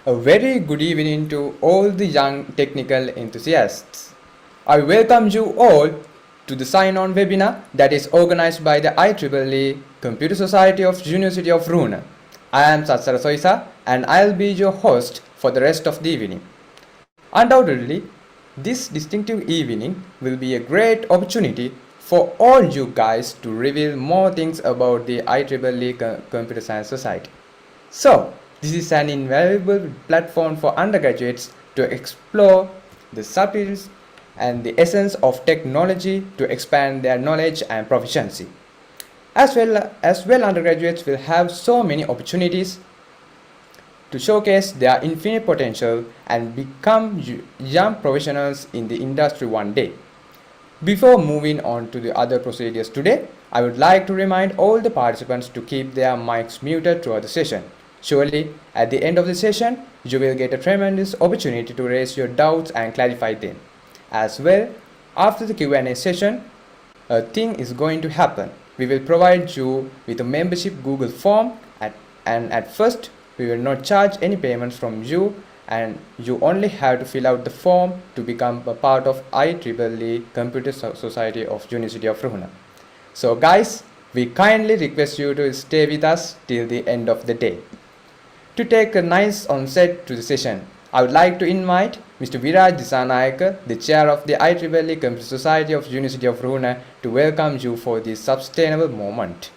A very good evening to all the young technical enthusiasts. I welcome you all to the sign-on webinar that is organized by the IEEE Computer Society of University of Rouen. I am Satsara Soisa and I'll be your host for the rest of the evening. Undoubtedly, this distinctive evening will be a great opportunity for all you guys to reveal more things about the IEEE Computer Science Society. So, This is an invaluable platform for undergraduates to explore the subtleties and the essence of technology to expand their knowledge and proficiency. As well, undergraduates will have so many opportunities to showcase their infinite potential and become young professionals in the industry one day. Before moving on to the other procedures today, I would like to remind all the participants to keep their mics muted throughout the session. Surely, at the end of the session, you will get a tremendous opportunity to raise your doubts and clarify them. As well, after the Q&A session, a thing is going to happen. We will provide you with a membership Google form and at first we will not charge any payments from you, and you only have to fill out the form to become a part of IEEE Computer Society of University of Ruhuna. So guys, we kindly request you to stay with us till the end of the day. To take a nice onset to the session, I would like to invite Mr. Viraj Disanayaka, the chair of the IEEE Computer Society of University of Ruhuna, to welcome you for this sustainable moment.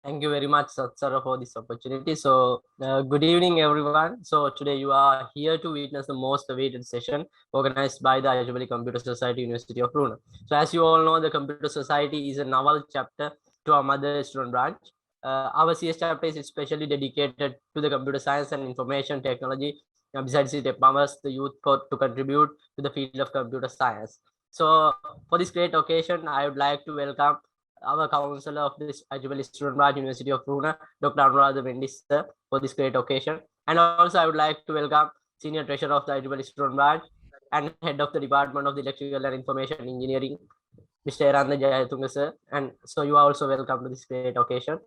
Thank you very much, Satsara, for this opportunity. So, good evening, everyone. So, today you are here to witness the most awaited session organized by the IEEE Computer Society, University of Brunei. So, as you all know, the Computer Society is a novel chapter to our mother student branch. Our CS chapter is especially dedicated to the computer science and information technology. Besides, it empowers the youth to contribute to the field of computer science. So, for this great occasion, I would like to welcome our counselor of this IEEE Student Branch, University of Brunei, Dr. Anuradha sir, for this great occasion. And also, I would like to welcome Senior Treasurer of the IEEE Student Branch and Head of the Department of the Electrical and Information Engineering, Mr. Eranda Jayatunga sir. And so you are also welcome to this great occasion.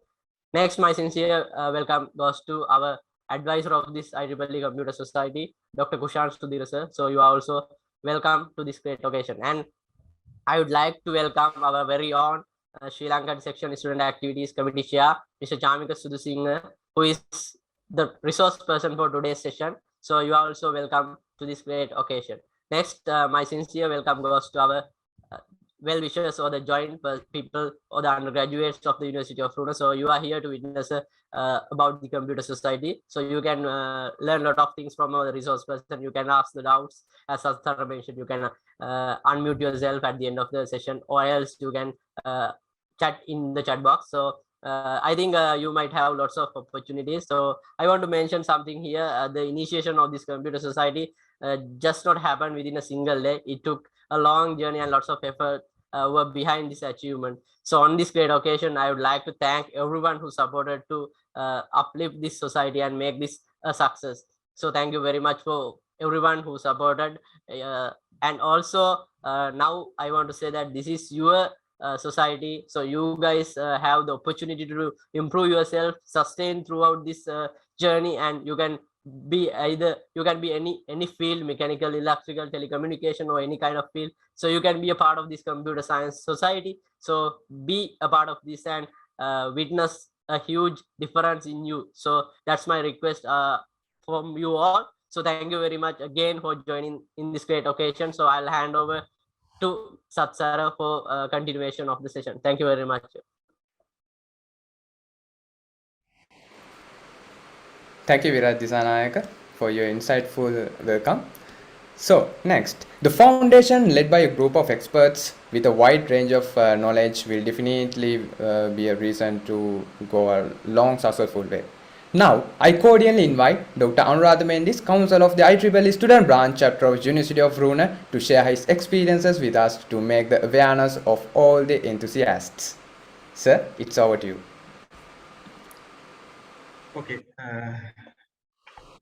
Next, my sincere welcome goes to our advisor of this IEEE Computer Society, Dr. Kushan Sudhir sir. So you are also welcome to this great occasion. And I would like to welcome our very own Sri Lankan Section Student Activities Committee Chair, Mr. Chamika Sudusinghe, who is the resource person for today's session. So you are also welcome to this great occasion. Next, my sincere welcome goes to our well-wishers or the joint people or the undergraduates of the University of Brunei. So you are here to witness about the Computer Society. So you can learn a lot of things from the resource person. You can ask the doubts. As Sathara mentioned, you can unmute yourself at the end of the session, or else you can chat in the chat box. So I think you might have lots of opportunities. So I want to mention something here. The initiation of this Computer Society just not happened within a single day. It took a long journey and lots of effort were behind this achievement. So on this great occasion, I would like to thank everyone who supported to uplift this society and make this a success. So thank you very much for everyone who supported. And also now I want to say that this is your society. So you guys have the opportunity to improve yourself, sustain throughout this journey, and you can be either any field, mechanical, electrical, telecommunication, or any kind of field. So you can be a part of this computer science society. So be a part of this and witness a huge difference in you. So that's my request from you all. So thank you very much again for joining in this great occasion. So I'll hand over to Satsara for continuation of the session. Thank you very much. Thank you, Viraj Disanayaka, for your insightful welcome. So, next, the foundation led by a group of experts with a wide range of knowledge will definitely be a reason to go a long, successful way. Now, I cordially invite Dr. Anuradha Mendis, Counsel of the IEEE Student Branch Chapter of University of Brunei, to share his experiences with us to make the awareness of all the enthusiasts. Sir, it's over to you. Okay.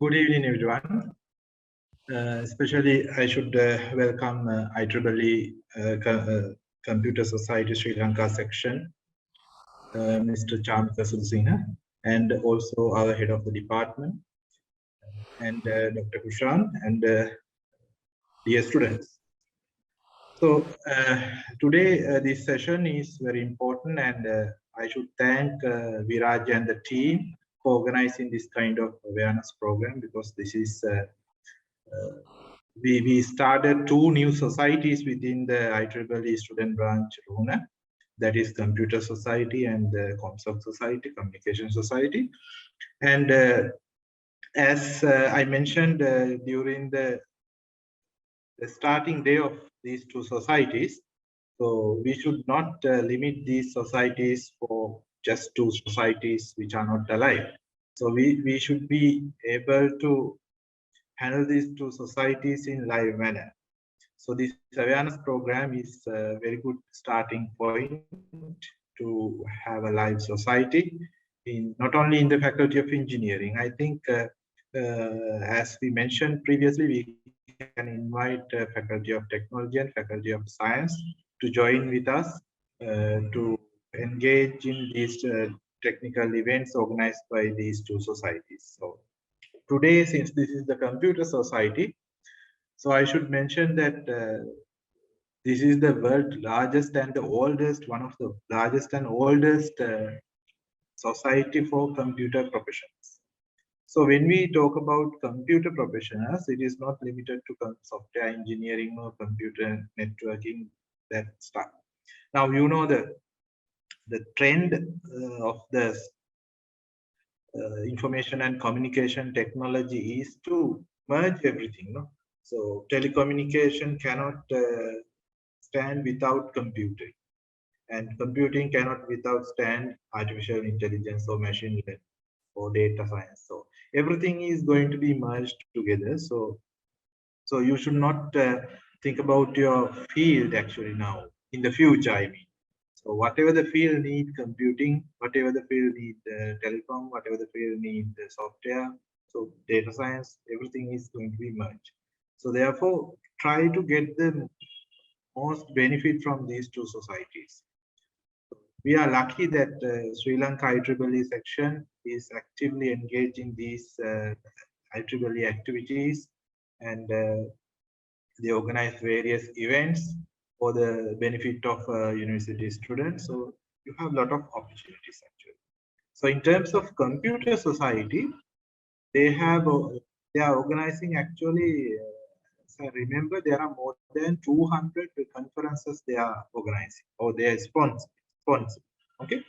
Good evening, everyone. Especially, I should welcome IEEE Computer Society Sri Lanka section, Mr. Chamika Sudusinghe, and also our head of the department, and Dr. Kushan, and dear students. So today, this session is very important, and I should thank Viraj and the team for organizing this kind of awareness program, because this is we started 2 new societies within the IEEE student branch, Runa. That is Computer Society and the ComSoc Society, Communication Society. And as I mentioned during the starting day of these 2 societies, so we should not limit these societies for just 2 societies which are not alive. So we should be able to handle these 2 societies in live manner. So this awareness program is a very good starting point to have a live society in not only in the Faculty of Engineering. I think as we mentioned previously, we can invite Faculty of Technology and Faculty of Science to join with us to engage in these technical events organized by these 2 societies. So today, since this is the Computer Society, so I should mention that this is the world's largest and the oldest, one of the largest and oldest society for computer professionals. So when we talk about computer professionals, it is not limited to software engineering or computer networking, that stuff. Now, you know the trend of the information and communication technology is to merge everything. No? So telecommunication cannot stand without computing, and computing cannot without stand artificial intelligence or machine learning or data science. So everything is going to be merged together. So you should not think about your field actually now in the future, I mean. So whatever the field need computing, whatever the field need telecom, whatever the field need software, so data science, everything is going to be merged. So therefore, try to get the most benefit from these 2 societies. We are lucky that Sri Lanka IEEE section is actively engaged in these IEEE activities, and they organize various events for the benefit of university students. So you have a lot of opportunities actually. So in terms of computer society, they are organizing actually. So remember, there are more than 200 conferences they are organizing or they are sponsor. Okay,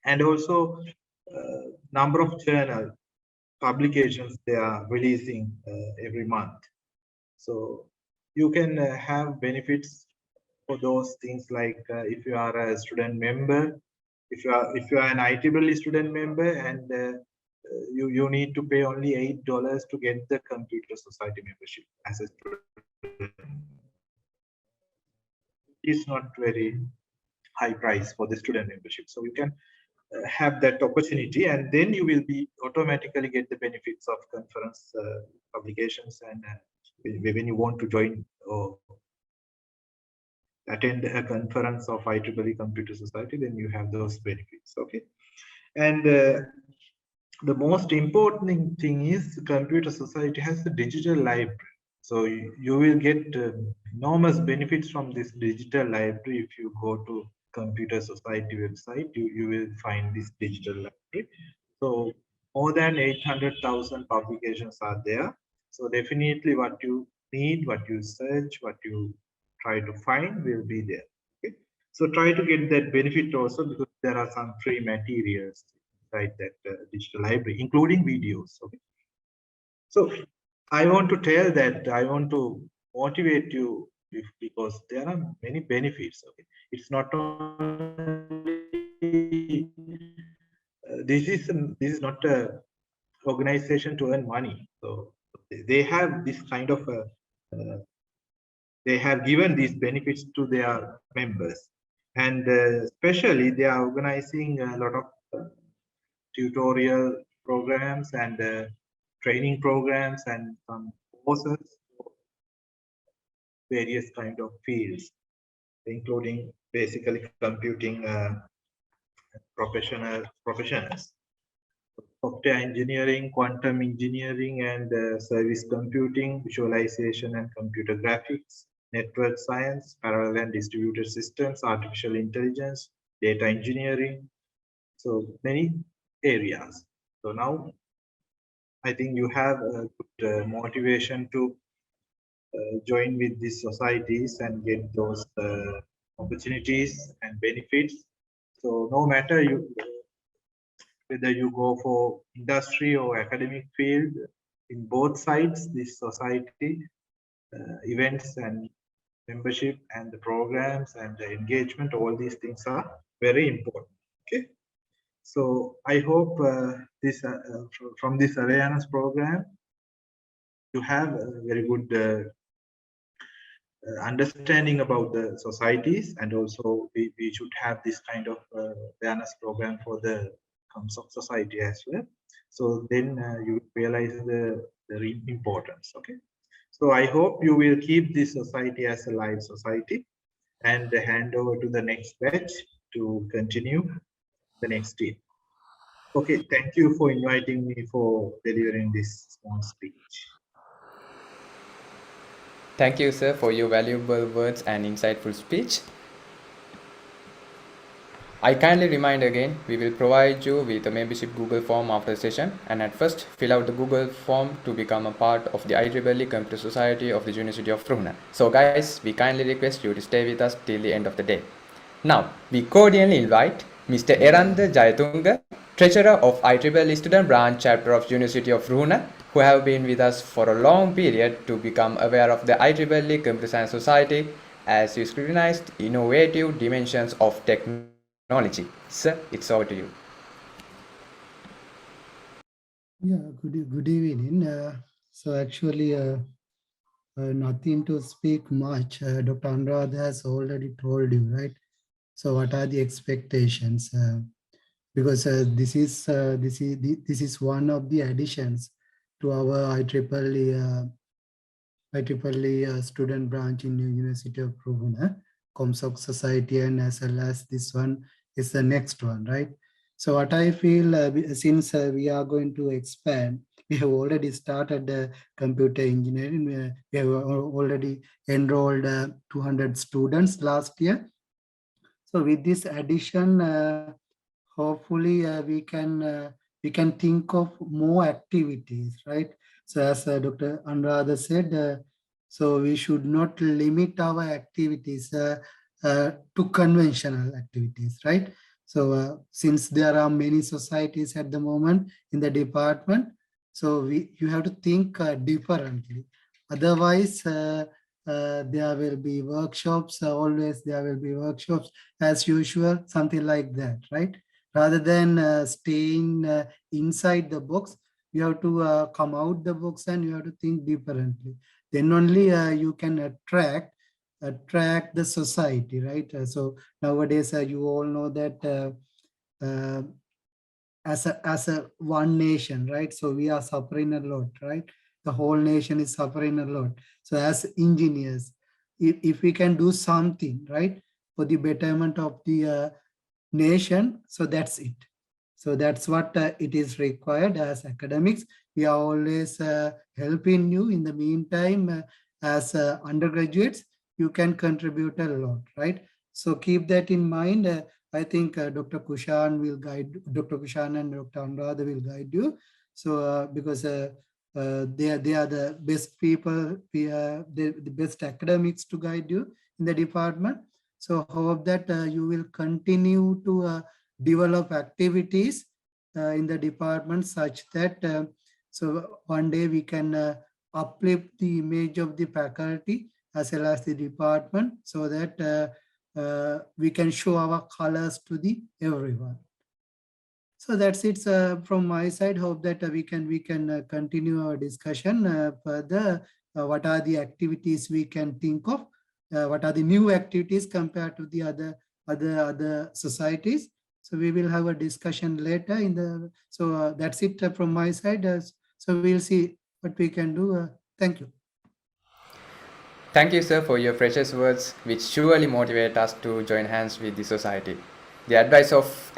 and also number of journal publications they are releasing every month. So you can have benefits for those things, like if you are a student member, if you are an IEEE student member, and you need to pay only $8 to get the computer society membership as a student. It's not very high price for the student membership, so you can have that opportunity, and then you will be automatically get the benefits of conference publications, and when you want to join or attend a conference of IEEE Computer Society, then you have those benefits. Okay, and the most important thing is Computer Society has a digital library. So you will get enormous benefits from this digital library. If you go to Computer Society website, you will find this digital library. So more than 800,000 publications are there. So definitely what you need, what you search, what you try to find will be there. Okay? So try to get that benefit also, because there are some free materials inside that digital library, including videos. Okay? So I want to tell that I want to motivate you because there are many benefits. Okay, it's not only this is not a organization to earn money. So they have this kind of they have given these benefits to their members, and especially they are organizing a lot of tutorial programs and training programs and some courses for various kind of fields, including basically computing professionals, software engineering, quantum engineering, and service computing, visualization and computer graphics, network science, parallel and distributed systems, artificial intelligence, data engineering. So many areas. So now I think you have a good motivation to join with these societies and get those opportunities and benefits. So no matter whether you go for industry or academic field, in both sides, this society events and membership and the programs and the engagement, all these things are very important. Okay. So I hope from this awareness program, you have a very good understanding about the societies, and also we should have this kind of awareness program for the comes of society as well. So then you realize the importance. Okay. So I hope you will keep this society as a live society and hand over to the next batch to continue the next year. Okay, thank you for inviting me for delivering this small speech. Thank you, sir, for your valuable words and insightful speech. I kindly remind again, we will provide you with a membership Google form after the session, and at first fill out the Google form to become a part of the IEEE Computer Society of the University of Ruhuna. So guys, we kindly request you to stay with us till the end of the day. Now, we cordially invite Mr. Eranda Jayatunga, Treasurer of IEEE Student Branch Chapter of University of Ruhuna, who have been with us for a long period to become aware of the IEEE Computer Science Society as you scrutinized innovative dimensions of technology. Sir, it's over to you. Yeah, good evening. So actually, nothing to speak much. Dr. Anurad has already told you, right? So what are the expectations? Because this is one of the additions to our IEEE student branch in the University of Ruhuna, Comsoc Society, and as well as this one is the next one, right? So what I feel, since we are going to expand, we have already started computer engineering. We have already enrolled 200 students last year. So with this addition, hopefully we can think of more activities, right? So as Dr. Anuradha said, so we should not limit our activities to conventional activities, right? So since there are many societies at the moment in the department, so you have to think differently. Otherwise, there will be workshops, always there will be workshops as usual, something like that, right? Rather than staying inside the box, you have to come out the box and you have to think differently. Then only you can attract the society, right? So nowadays, you all know that as a one nation, right? So we are suffering a lot, right? The whole nation is suffering a lot. So as engineers, if we can do something, right, for the betterment of the nation, so that's it. So that's what it is required as academics. We are always helping you. In the meantime, as undergraduates, you can contribute a lot, right? So keep that in mind. I think Dr. Kushan will guide, Dr. Kushan and Dr. Anuradha will guide you. So because they are the best people, the best academics to guide you in the department. So hope that you will continue to develop activities in the department such that so one day we can uplift the image of the faculty as well as the department, so that we can show our colors to the everyone. So that's it from my side. Hope that we can continue our discussion further. What are the activities we can think of? What are the new activities compared to the other societies? So we will have a discussion later in the. So that's it from my side. So we'll see what we can do. Thank you. Thank you, sir, for your precious words, which surely motivate us to join hands with the society. The advice of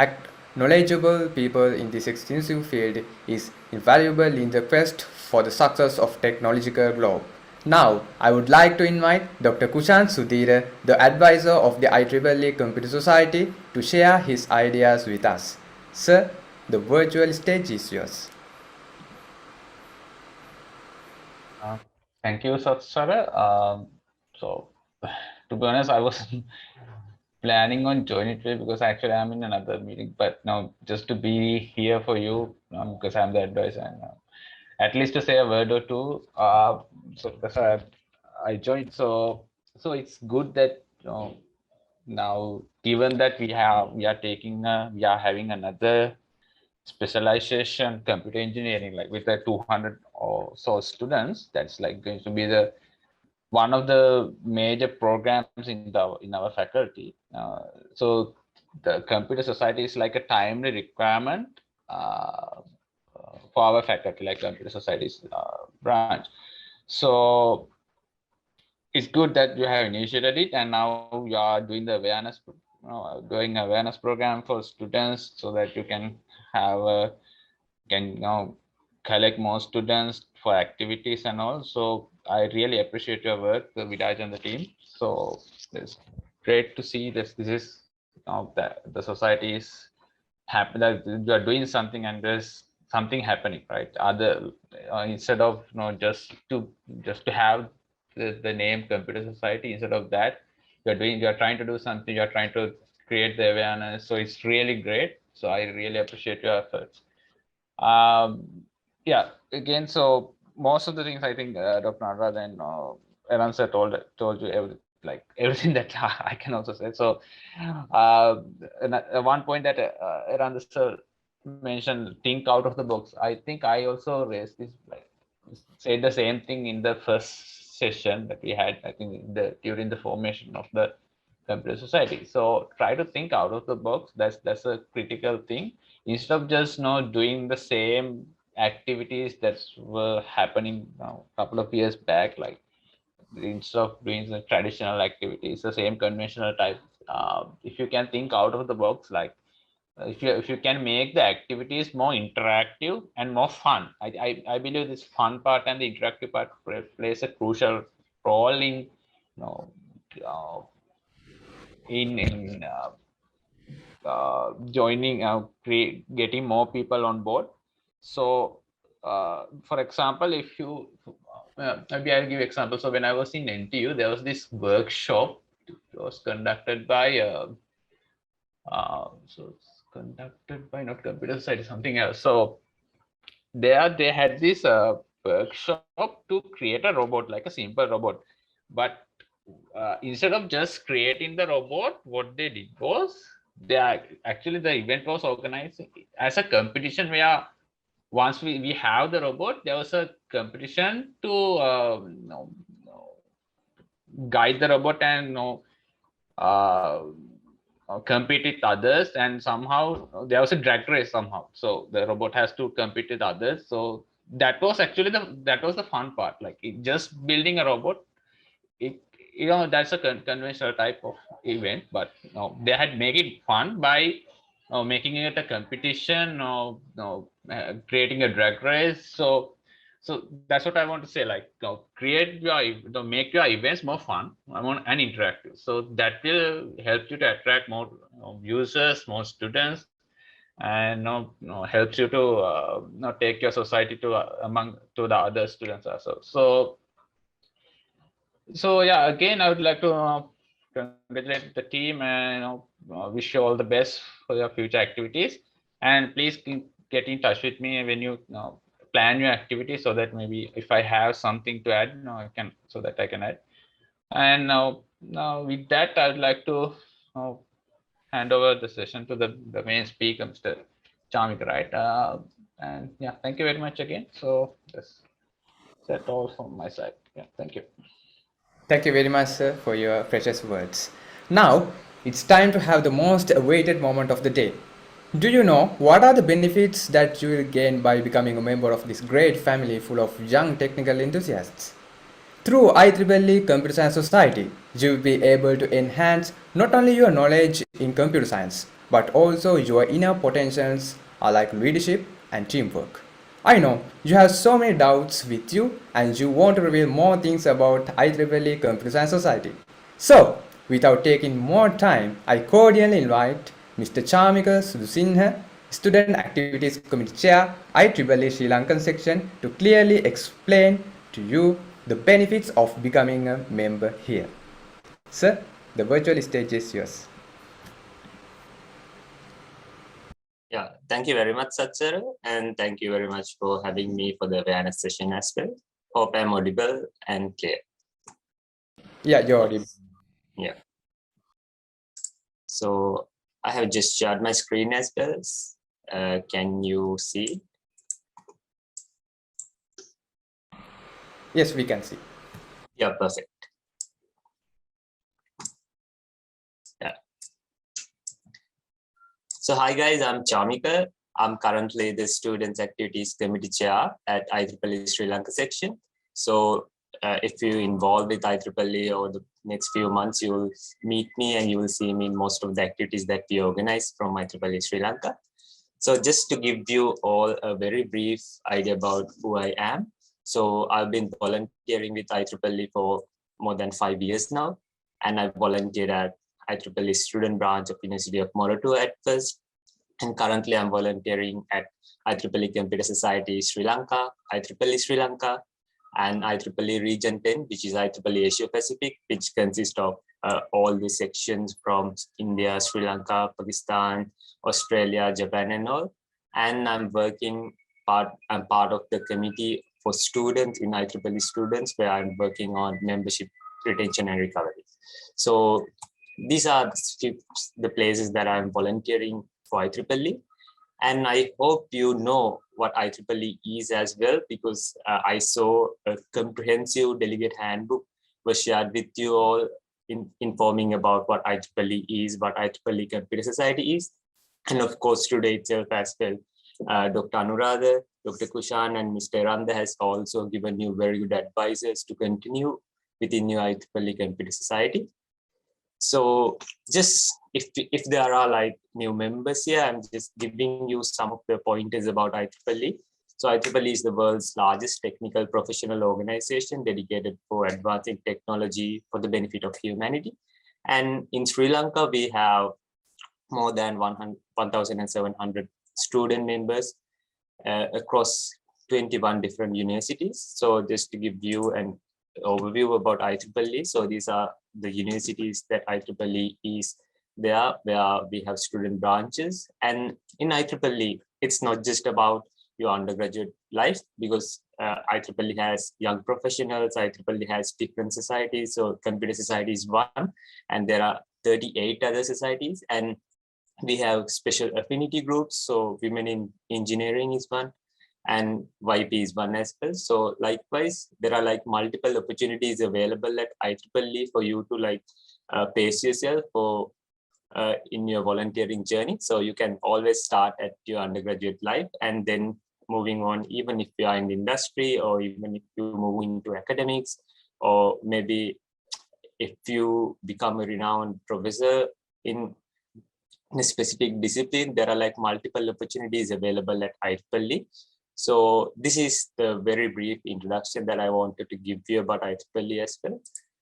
knowledgeable people in this extensive field is invaluable in the quest for the success of technological globe. Now, I would like to invite Dr. Kushan Sudhira, the advisor of the IEEE Computer Society, to share his ideas with us. Sir, the virtual stage is yours. Thank you, Satsara. So, to be honest, I was planning on joining today because actually I'm in another meeting. But now, just to be here for you, because I'm the advisor, and at least to say a word or two. So that's why I joined. So it's good that now, given that we are having another specialization computer engineering, like with the 200 or so students, that's like going to be the one of the major programs in our faculty. So the computer society is like a timely requirement for our faculty, like computer society's branch. So it's good that you have initiated it, and now you are doing the awareness program for students, so that you can have collect more students for activities and all. So I really appreciate your work, the Vidaj and the team. So it's great to see this. This is that the society is happy that you are doing something and there's something happening, right? Instead of just to have the name computer society, instead of that, you're trying to do something, you're trying to create the awareness. So it's really great. So I really appreciate your efforts. Yeah, again, so most of the things I think Dr. Narad and Eran sir told you everything that I can also say. So one point that Eran sir mentioned, think out of the box. I think I also raised this, said the same thing in the first session that we had, I think during the formation of the computer society. So try to think out of the box. That's a critical thing. Instead of just doing the same activities that were happening a couple of years back, like instead of doing the traditional activities, the same conventional type, if you can think out of the box, like if you can make the activities more interactive and more fun. I believe this fun part and the interactive part plays a crucial role in joining, getting more people on board. So for example, if you maybe I'll give example. So when I was in NTU, there was this workshop. It was conducted by so it's conducted by not computer science, something else. So there they had this workshop to create a robot, like a simple robot. But instead of just creating the robot, what they did was actually the event was organized as a competition, where once we have the robot, there was a competition to guide the robot and compete with others, and somehow there was a drag race somehow. So the robot has to compete with others. So that was actually the fun part. Like just building a robot, that's a conventional type of event, but they had made it fun by making it a competition, creating a drag race. So that's what I want to say, like make your events more fun and interactive. So that will help you to attract more users, more students, and helps you to take your society to the other students also. So yeah, again, I would like to congratulate the team and wish you all the best for your future activities. And please get in touch with me when you plan your activities, so that maybe if I have something to add, I can add. And now with that, I would like to hand over the session to the main speaker, Mr. Chamik, right? And yeah, thank you very much again. So that's all from my side. Yeah, thank you. Thank you very much, sir, for your precious words. Now, it's time to have the most awaited moment of the day. Do you know what are the benefits that you will gain by becoming a member of this great family full of young technical enthusiasts? Through IEEE Computer Science Society, you will be able to enhance not only your knowledge in computer science, but also your inner potentials like leadership and teamwork. I know you have so many doubts with you and you want to reveal more things about IEEE Computer Science Society. So, without taking more time, I cordially invite Mr. Chamika Sudhusinha, Student Activities Committee Chair, IEEE Sri Lankan Section, to clearly explain to you the benefits of becoming a member here. Sir, the virtual stage is yours. Yeah, thank you very much, Satsara, and thank you very much for having me for the awareness session as well. Hope I'm audible and clear. Yeah, you're audible. Yeah. So I have just shared my screen as well. Can you see? Yes, we can see. Yeah, perfect. Yeah. So hi guys, I'm Chamika. I'm currently the Students Activities Committee Chair at IEEE Sri Lanka section. So if you involved with IEEE over the next few months, you will meet me and you will see me in most of the activities that we organize from IEEE Sri Lanka. So just to give you all a very brief idea about who I am. So I've been volunteering with IEEE for more than 5 years now. And I volunteered at IEEE student branch of University of Moratuwa at first. And currently I'm volunteering at IEEE Computer Society Sri Lanka, IEEE Sri Lanka, and IEEE Region 10, which is IEEE Asia Pacific, which consists of all the sections from India, Sri Lanka, Pakistan, Australia, Japan, and all. And I'm part of the committee for students in IEEE students, where I'm working on membership, retention, and recovery. So these are the places that I'm volunteering for IEEE. And I hope you know what IEEE is as well, because I saw a comprehensive delegate handbook was shared with you all, informing about what IEEE is, what IEEE Computer Society is. And of course, today itself as well, Dr. Anuradha, Dr. Kushan, and Mr. Randa has also given you very good advices to continue within your IEEE Computer Society. So just if there are like new members here, I'm just giving you some of the pointers about IEEE. So IEEE is the world's largest technical professional organization dedicated for advancing technology for the benefit of humanity. And in Sri Lanka, we have more than 1,700 student members across 21 different universities. So just to give you an overview about IEEE. So these are the universities that IEEE is there, where we have student branches. And in IEEE, it's not just about your undergraduate life, because IEEE has young professionals, IEEE has different societies. So computer society is one, and there are 38 other societies. And we have special affinity groups. So women in engineering is one, and YP is one as well. So likewise, there are like multiple opportunities available at IEEE for you to like pace yourself for in your volunteering journey. So you can always start at your undergraduate life and then moving on, even if you are in the industry, or even if you move into academics, or maybe if you become a renowned professor in a specific discipline, there are like multiple opportunities available at IEEE. So this is the very brief introduction that I wanted to give you about IEEE as well.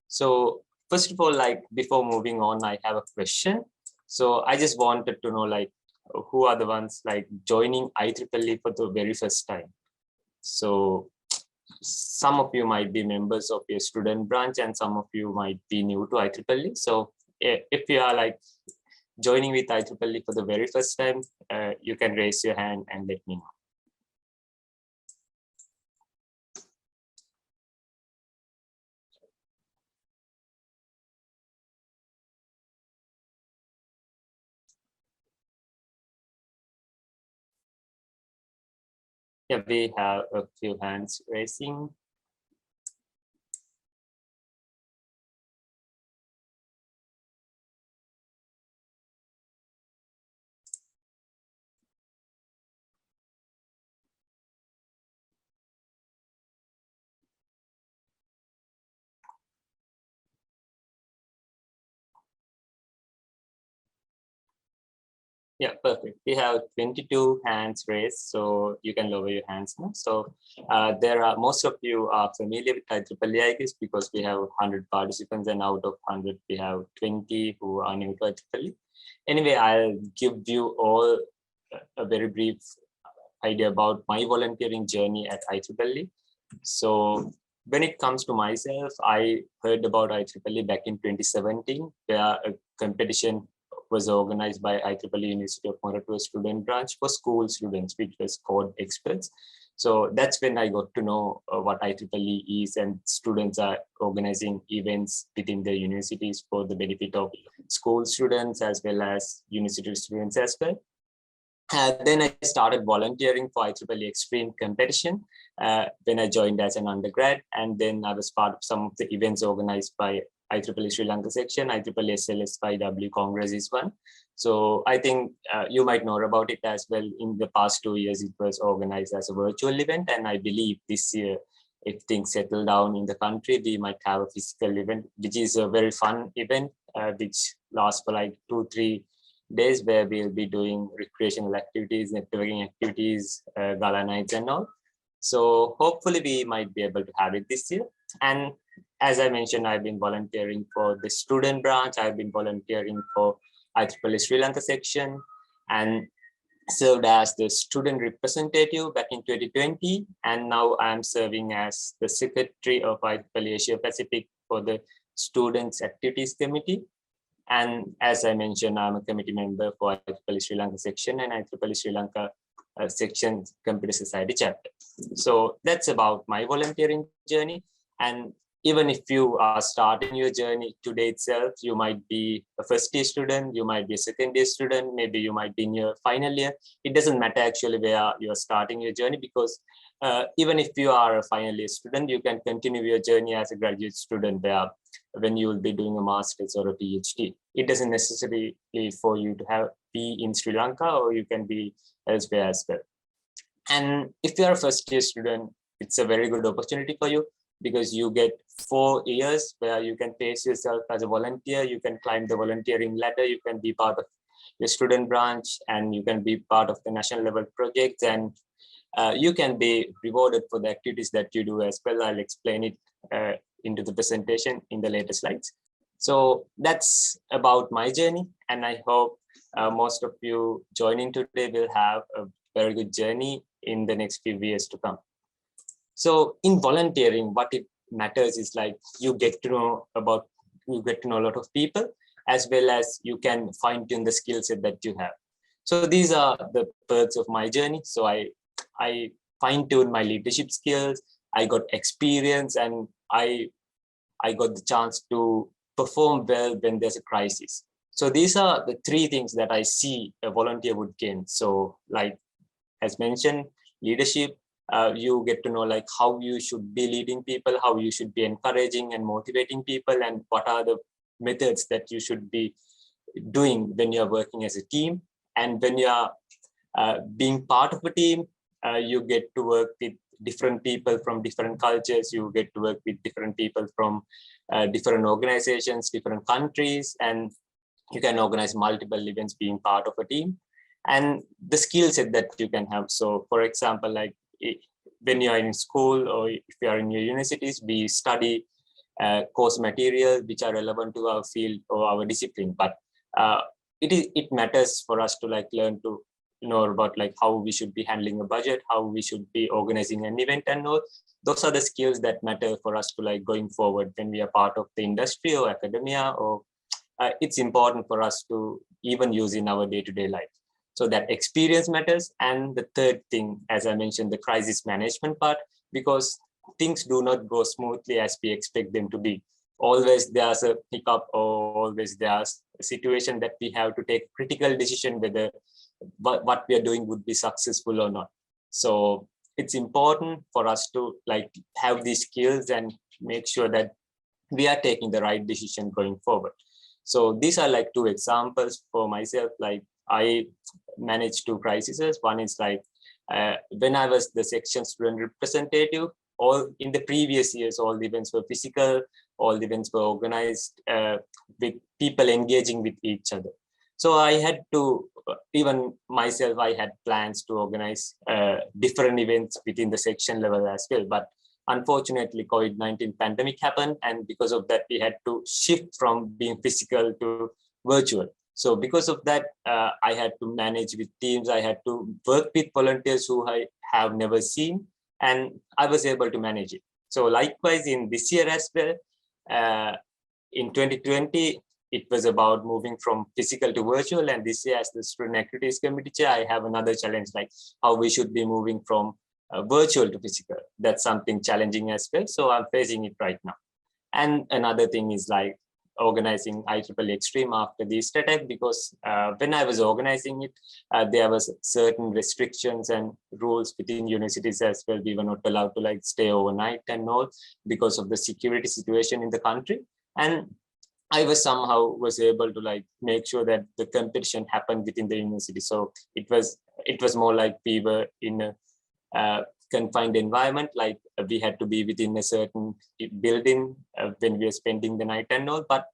So first of all, like before moving on, I have a question. So I just wanted to know, like, who are the ones like joining IEEE for the very first time? So some of you might be members of your student branch, and some of you might be new to IEEE. So if you are like joining with IEEE for the very first time, you can raise your hand and let me know. Yeah, we have a few hands raising. Yeah, perfect. We have 22 hands raised, so you can lower your hands now. So there are, most of you are familiar with IEEE, I guess, because we have 100 participants, and out of 100, we have 20 who are new to IEEE. Anyway, I'll give you all a very brief idea about my volunteering journey at IEEE. So when it comes to myself, I heard about IEEE back in 2017, where a competition was organized by IEEE University of Moratuwa student branch for school students, which was called Experts. So that's when I got to know what IEEE is, and students are organizing events within the universities for the benefit of school students as well as university students as well. Then I started volunteering for IEEE Extreme competition when I joined as an undergrad, and then I was part of some of the events organized by IEEE Sri Lanka section. IEEE SLS5W Congress is one. So I think you might know about it as well. In the past 2 years, it was organized as a virtual event, and I believe this year, if things settle down in the country, we might have a physical event, which is a very fun event, which lasts for like 2-3 days, where we'll be doing recreational activities, networking activities, gala nights and all. So hopefully we might be able to have it this year. And as I mentioned, I've been volunteering for the student branch. I've been volunteering for IEEE Sri Lanka section, and served as the student representative back in 2020. And now I'm serving as the secretary of IEEE Asia Pacific for the Students Activities Committee. And as I mentioned, I'm a committee member for IEEE Sri Lanka section and IEEE Sri Lanka section Computer Society chapter. So that's about my volunteering journey. And even if you are starting your journey today itself, you might be a first year student, you might be a second year student, maybe you might be in your final year. It doesn't matter actually where you're starting your journey, because even if you are a final year student, you can continue your journey as a graduate student where when you will be doing a master's or a PhD. It doesn't necessarily for you to be in Sri Lanka, or you can be elsewhere as well. And if you are a first year student, it's a very good opportunity for you, because you get 4 years where you can face yourself as a volunteer. You can climb the volunteering ladder, you can be part of your student branch, and you can be part of the national level projects, and you can be rewarded for the activities that you do as well. I'll explain it into the presentation in the later slides. So that's about my journey, and I hope most of you joining today will have a very good journey in the next few years to come. So in volunteering, what it matters is like you get to know a lot of people, as well as you can fine tune the skill set that you have. So these are the perks of my journey. So I fine tuned my leadership skills, I got experience, and I got the chance to perform well when there's a crisis. So these are the 3 things that I see a volunteer would gain. So like, as mentioned, leadership, you get to know like how you should be leading people, how you should be encouraging and motivating people, and what are the methods that you should be doing when you're working as a team. And when you are being part of a team, you get to work with different people from different cultures, you get to work with different people from different organizations, different countries, and you can organize multiple events being part of a team. And the skill set that you can have. So for example, like when you are in school or if you are in your universities, we study course material which are relevant to our field or our discipline. But it matters for us to like learn to know about like how we should be handling a budget, how we should be organizing an event, and all. Those are the skills that matter for us to like going forward when we are part of the industry or academia, or it's important for us to even use in our day-to-day life. So that experience matters. And the third thing, as I mentioned, the crisis management part, because things do not go smoothly as we expect them to be. Always there's a hiccup, or always there's a situation that we have to take a critical decision whether what we are doing would be successful or not. So it's important for us to like have these skills and make sure that we are taking the right decision going forward. So these are like 2 examples for myself. Like I managed 2 crises. One is like when I was the section student representative, all in the previous years, all the events were physical, all the events were organized with people engaging with each other. So I had to, even myself, I had plans to organize different events within the section level as well. But unfortunately, COVID-19 pandemic happened. And because of that, we had to shift from being physical to virtual. So because of that, I had to manage with teams. I had to work with volunteers who I have never seen, and I was able to manage it. So likewise in this year as well, in 2020, it was about moving from physical to virtual, and this year as the Student Activities Committee Chair, I have another challenge, like how we should be moving from virtual to physical. That's something challenging as well, so I'm facing it right now. And another thing is like organizing IEEE Extreme after the East attack, because when I was organizing it, there was certain restrictions and rules within universities as well. We were not allowed to like stay overnight and all because of the security situation in the country. And I was able to like make sure that the competition happened within the university. So it was more like we were in a confined environment, like we had to be within a certain building when we were spending the night and all, but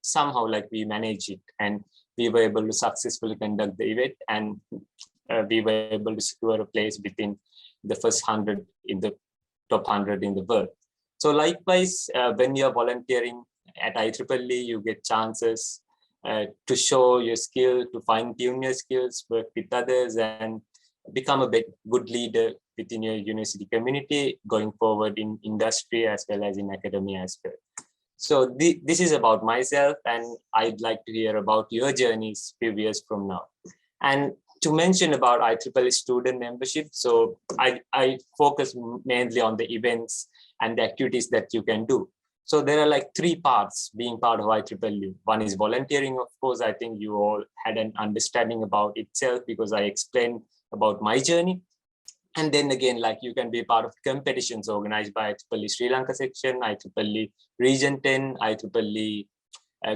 somehow like we managed it and we were able to successfully conduct the event, and we were able to secure a place within the first 100 in the top 100 in the world. So likewise, when you're volunteering at IEEE, you get chances to show your skill, to fine tune your skills, work with others, and become a good leader within your university community going forward in industry as well as in academia as well. So this is about myself, and I'd like to hear about your journeys few years from now. And to mention about IEEE student membership, so I focus mainly on the events and the activities that you can do. So there are like 3 parts being part of IEEE. One is volunteering, of course. I think you all had an understanding about itself because I explained about my journey. And then again, like you can be part of competitions organized by IEEE Sri Lanka section, IEEE Region 10, IEEE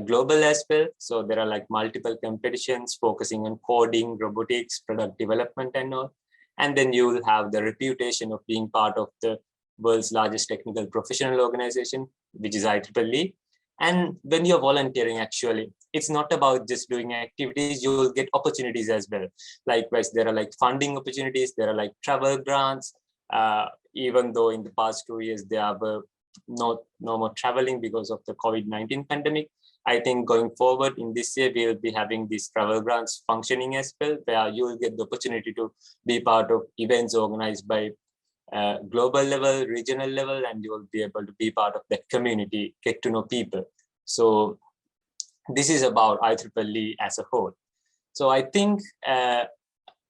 Global as well. So there are like multiple competitions focusing on coding, robotics, product development and all. And then you will have the reputation of being part of the world's largest technical professional organization, which is IEEE. And when you're volunteering, actually, it's not about just doing activities, you will get opportunities as well. Likewise, there are like funding opportunities, there are like travel grants, even though in the past 2 years, there were no more traveling because of the COVID-19 pandemic. I think going forward in this year, we will be having these travel grants functioning as well, where you will get the opportunity to be part of events organized by global level, regional level, and you will be able to be part of that community, get to know people. So this is about IEEE as a whole. So I think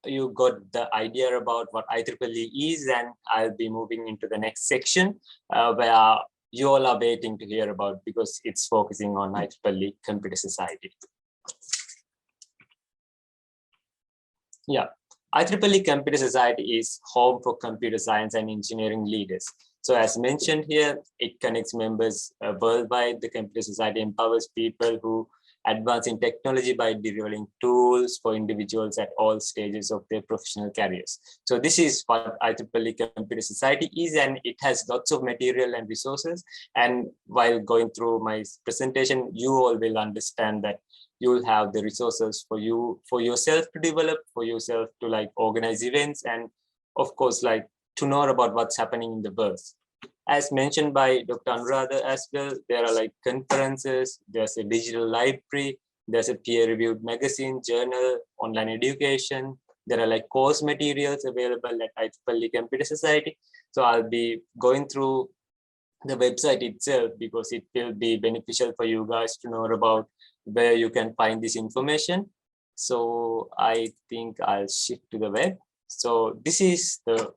you got the idea about what IEEE is, and I'll be moving into the next section where you all are waiting to hear about, because it's focusing on IEEE Computer Society. Yeah. IEEE Computer Society is home for computer science and engineering leaders. So as mentioned here, it connects members worldwide. The Computer Society empowers people who advance in technology by delivering tools for individuals at all stages of their professional careers. So this is what IEEE Computer Society is, and it has lots of material and resources. And while going through my presentation, you all will understand that you will have the resources for yourself to develop, for yourself to like organize events, and of course, like to know about what's happening in the world. As mentioned by Dr. Anuradha as well, there are like conferences, there's a digital library, there's a peer-reviewed magazine, journal, online education. There are like course materials available at IEEE Computer Society. So I'll be going through the website itself because it will be beneficial for you guys to know about where you can find this information. So I think I'll shift to the web. So this is the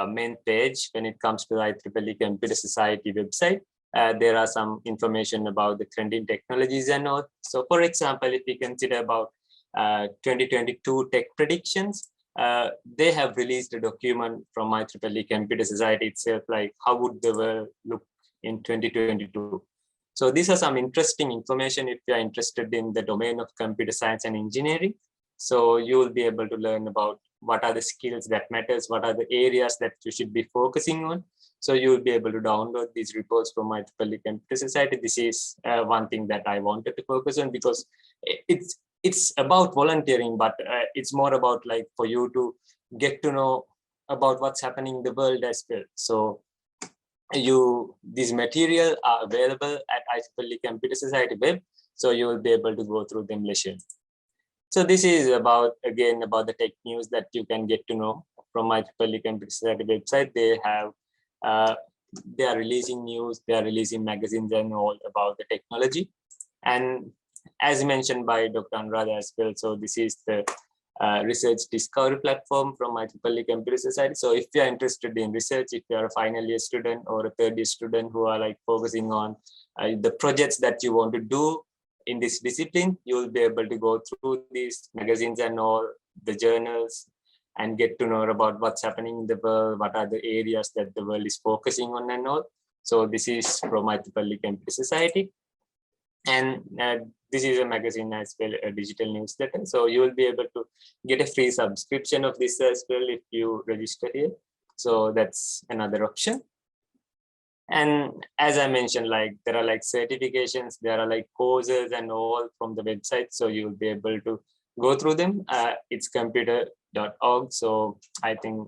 main page when it comes to IEEE Computer Society website. There are some information about the trending technologies and all. So for example, if we consider about 2022 tech predictions, they have released a document from IEEE Computer Society itself, like how would the world look in 2022. So these are some interesting information if you are interested in the domain of computer science and engineering. So you will be able to learn about what are the skills that matters, what are the areas that you should be focusing on. So you will be able to download these reports from IEEE Computer Society. This is one thing that I wanted to focus on because it's about volunteering, but it's more about like for you to get to know about what's happening in the world as well. So these material are available at IEEE Computer Society web, so you will be able to go through them later. So this is about the tech news that you can get to know from IEEE Computer Society website. They have they are releasing news, they are releasing magazines and all about the technology. And as mentioned by Dr. Anuradha as well, so this is the research discovery platform from IEEE Computer Society. So if you are interested in research, if you are a final year student or a third year student who are like focusing on the projects that you want to do in this discipline, you will be able to go through these magazines and all the journals and get to know about what's happening in the world, what are the areas that the world is focusing on and all. So this is from IEEE Computer Society. And this is a magazine as well, a digital newsletter. So you will be able to get a free subscription of this as well if you register here. So that's another option. And as I mentioned, like there are like certifications, there are like courses and all from the website. So you'll be able to go through them. It's computer.org. So I think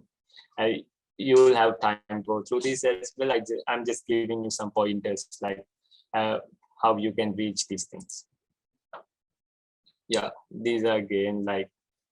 you will have time to go through this as well. I'm just giving you some pointers like how you can reach these things. Yeah, these are again like,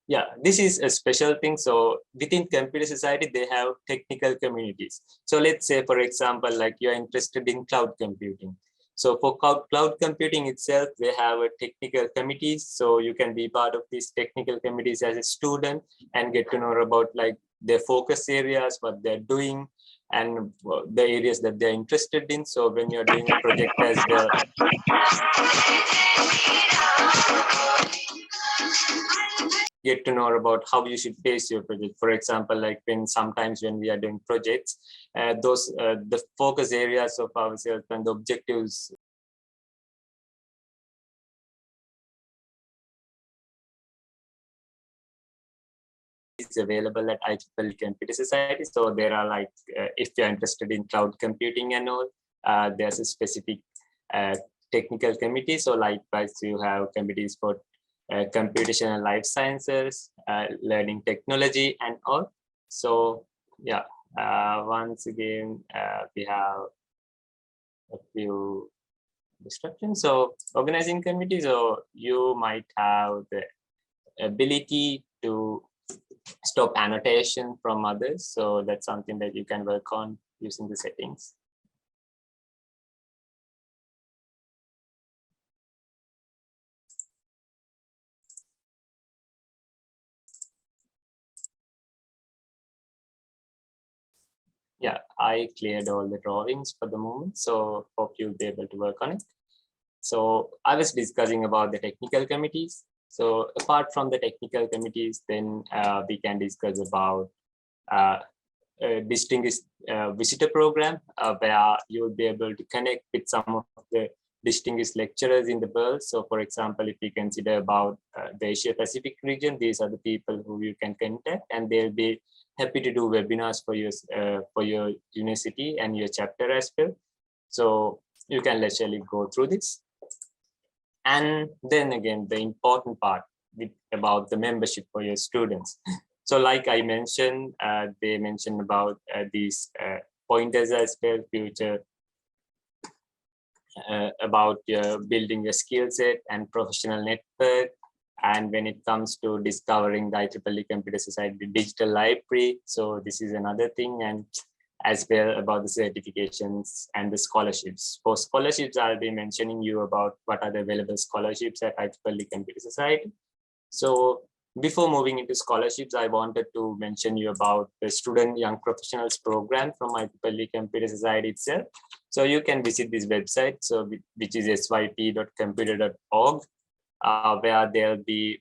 yeah, this is a special thing. So within Computer Society, they have technical communities. So let's say, for example, like you're interested in cloud computing. So for cloud computing itself, they have a technical committees. So you can be part of these technical committees as a student and get to know about like their focus areas, what they're doing, and the areas that they're interested in. So when you're doing a project as well, get to know about how you should pace your project. For example, like sometimes when we are doing projects, the focus areas of ourselves and the objectives is available at IEEE Computer Society. So there are like, if you're interested in cloud computing and all, there's a specific technical committee. So likewise, you have committees for computational life sciences, learning technology and all. So yeah, once again, we have a few instructions. So organizing committees, so you might have the ability to stop annotation from others. So that's something that you can work on using the settings. Yeah, I cleared all the drawings for the moment, so hope you'll be able to work on it. So I was discussing about the technical committees. So apart from the technical committees, then we can discuss about a distinguished visitor program where you will be able to connect with some of the distinguished lecturers in the world. So for example, if you consider about the Asia Pacific region, these are the people who you can contact, and they'll be happy to do webinars for your university and your chapter as well. So you can leisurely go through this. And then again, the important part about the membership for your students. So like I mentioned, they mentioned about these pointers as well, future about building a skill set and professional network. And when it comes to discovering the IEEE Computer Society digital library, so this is another thing, and as well about the certifications and the scholarships. For scholarships, I'll be mentioning you about what are the available scholarships at IEEE Computer Society. So before moving into scholarships, I wanted to mention you about the Student Young Professionals program from IEEE Computer Society itself. So you can visit this website, so which is syp.computer.org, where they'll be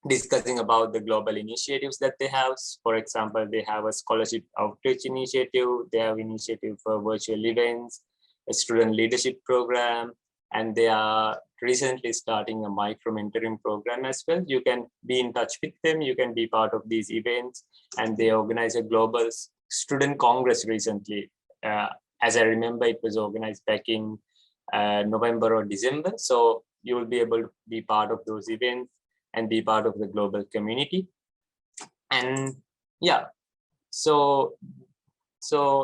discussing about the global initiatives that they have. For example, they have a scholarship outreach initiative, they have initiative for virtual events, a student leadership program, and they are recently starting a micro mentoring program as well. You can be in touch with them, you can be part of these events, and they organize a global student congress recently. As I remember, it was organized back in November or December. So you will be able to be part of those events and be part of the global community. And yeah, so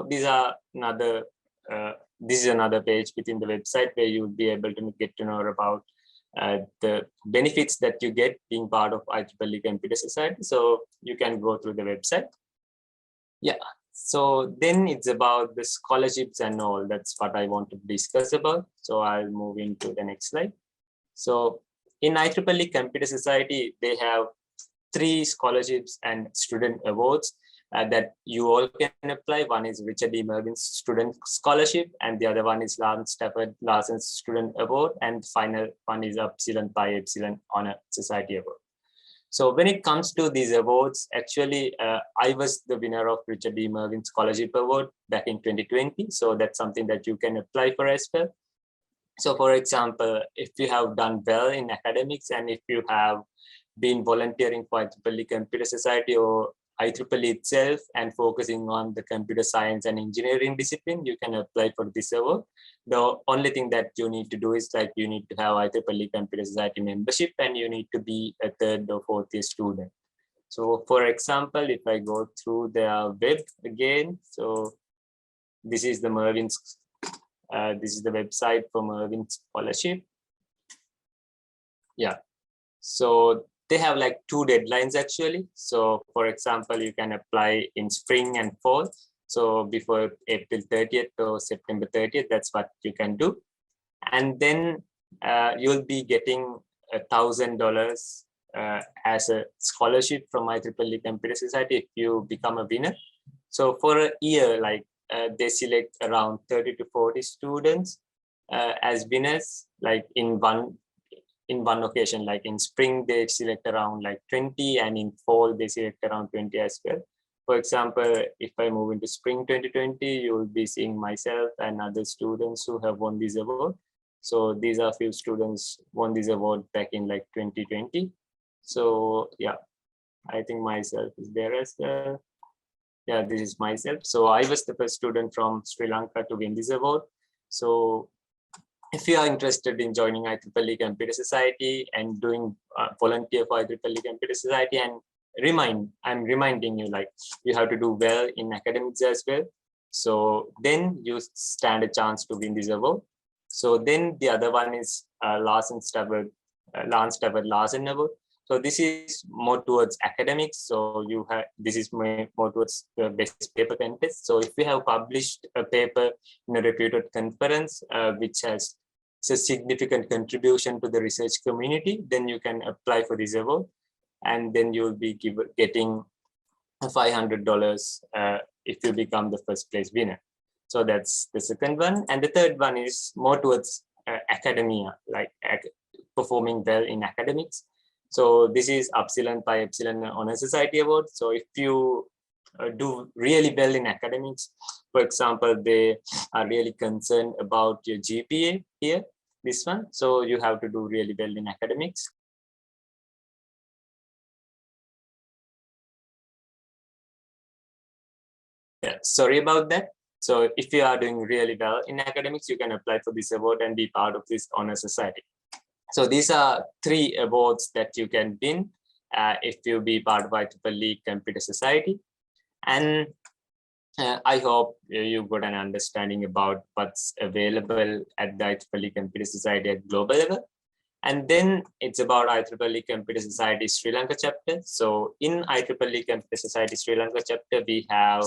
these are another this is another page within the website where you will be able to get to know about the benefits that you get being part of IEEE Computer Society. So you can go through the website. Yeah, So then it's about the scholarships and all. That's what I want to discuss about. So I'll move into the next slide. So in IEEE Computer Society, they have 3 scholarships and student awards that you all can apply. One is Richard E. Mervin's Student Scholarship, and the other one is Lance Stafford Larson's Student Award, and the final one is Upsilon Pi Epsilon Honor Society Award. So when it comes to these awards, actually, I was the winner of Richard E. Mervin Scholarship Award back in 2020. So that's something that you can apply for as well. So for example, if you have done well in academics and if you have been volunteering for IEEE Computer Society or IEEE itself and focusing on the computer science and engineering discipline, you can apply for this award. The only thing that you need to do is like you need to have IEEE Computer Society membership and you need to be a 3rd or 4th year student. So for example, if I go through their web again, so this is the Mervin's, this is the website for Mervin's scholarship. Yeah, so they have like 2 deadlines actually. So for example, you can apply in spring and fall. So before April 30th or September 30th, that's what you can do. And then you'll be getting $1,000 as a scholarship from IEEE Computer Society if you become a winner. So for a year, like they select around 30 to 40 students as winners, like in one occasion. Like in spring, they select around like 20, and in fall, they select around 20 as well. For example, if I move into spring 2020, you will be seeing myself and other students who have won this award. So these are few students won this award back in like 2020. So yeah, I think myself is there as well. Yeah, this is myself. So I was the first student from Sri Lanka to win this award. So if you are interested in joining IEEE Computer Society and doing volunteer for IEEE Computer Society, and I'm reminding you, like you have to do well in academics as well. So then you stand a chance to win this award. So then the other one is Lance Stafford Larson Award. So this is more towards academics. So you have, this is more towards the best paper contest. So if you have published a paper in a reputed conference, which has a significant contribution to the research community, then you can apply for this award. And then you will be getting $500 if you become the first place winner. So that's the second one. And the third one is more towards academia, like performing well in academics. So this is Upsilon Pi Epsilon Honor Society Award. So if you do really well in academics, for example, they are really concerned about your GPA here, this one. So you have to do really well in academics. Yeah, sorry about that. So if you are doing really well in academics, you can apply for this award and be part of this honor society. So these are 3 awards that you can win if you be part of IEEE Computer Society. And I hope you got an understanding about what's available at the IEEE Computer Society at global level. And then it's about IEEE Computer Society Sri Lanka chapter. So in IEEE Computer Society Sri Lanka chapter, we have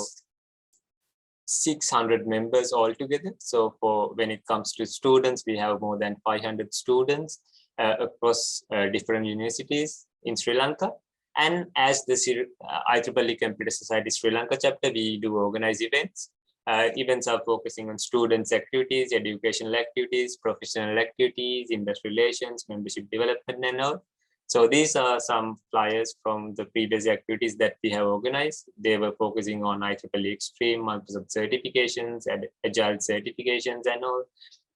600 members altogether. So for when it comes to students, we have more than 500 students across different universities in Sri Lanka. And as the IEEE Computer Society Sri Lanka chapter, we do organize events. Events are focusing on students' activities, educational activities, professional activities, industry relations, membership development, and all. So these are some flyers from the previous activities that we have organized. They were focusing on IEEE Extreme, Microsoft certifications, and Agile certifications, and all.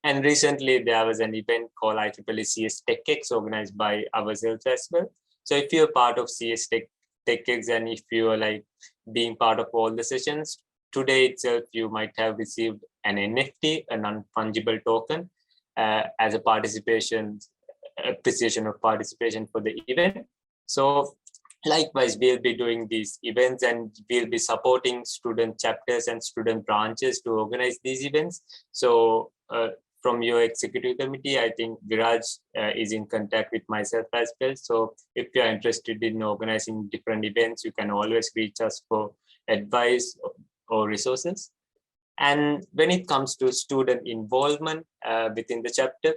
And recently there was an event called IEEE CS TechX organized by ourselves as well. So if you're part of CS TechX and if you are like being part of all the sessions, today itself you might have received an NFT, a non-fungible token, as a appreciation of participation for the event. So likewise, we'll be doing these events and we'll be supporting student chapters and student branches to organize these events. So from your executive committee, I think Viraj is in contact with myself as well. So if you're interested in organizing different events, you can always reach us for advice or resources. And when it comes to student involvement within the chapter,